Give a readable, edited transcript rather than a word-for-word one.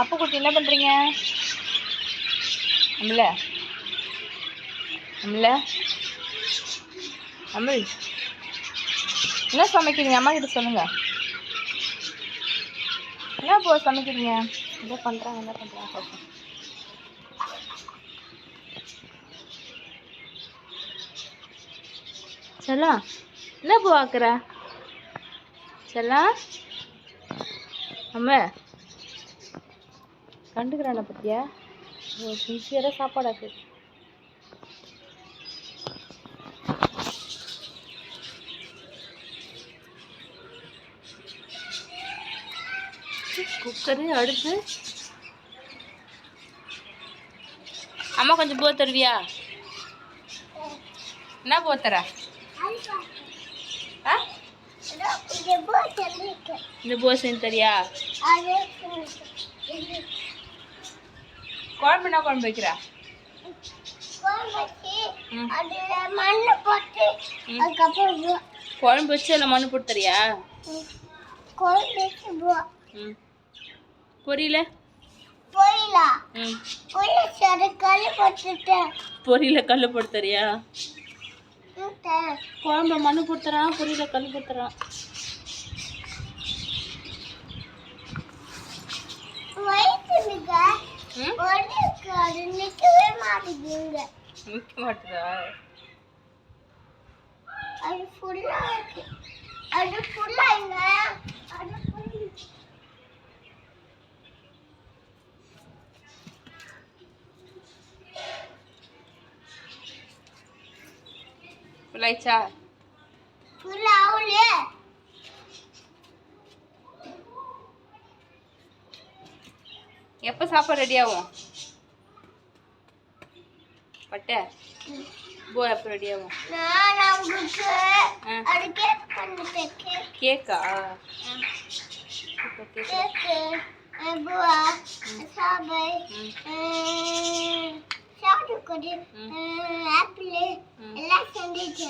அப்போ குட்டி என்ன பண்ணுறீங்க? அம்ல அம்ல அமிழ் என்ன சமைக்கிறீங்க? அம்மா கிட்ட சொல்லுங்க. என்ன போ சமைக்கிறீங்க? என்ன பண்ணுறாங்க பார்ப்போம். செல்லா என்ன போ ஆக்குற? செல்லா அம்மா கண்டுக்கிறான பத்தியா? சின்சியராக சாப்பாடு ஆக்குது. குக்கரு அடுப்பு. அம்மா கொஞ்சம் போ தருவியா? என்ன போ தர? இந்த போ செஞ்சு தரியா? குழம்பு என்ன குழம்பு வைக்கிற? குழம்பு வச்சு அதில் மண்ணு போட்டு தரியா? பொரியல பொரியல கல்லு போட்டு தரியா? குழம்புல மண்ணு போட்டு தரான், பொரியல கல்லு போட்டு தரான். நிக்க மாட்டுதா? ஃபுல்லாயிடுச்சா? எப்போ சாப்பாடு ரெடி ஆகும்? பட்ட போ எப்போ ரெடி ஆகும்? கேக்கா? ஆப்பிள் எல்லாம் செஞ்சிச்சு.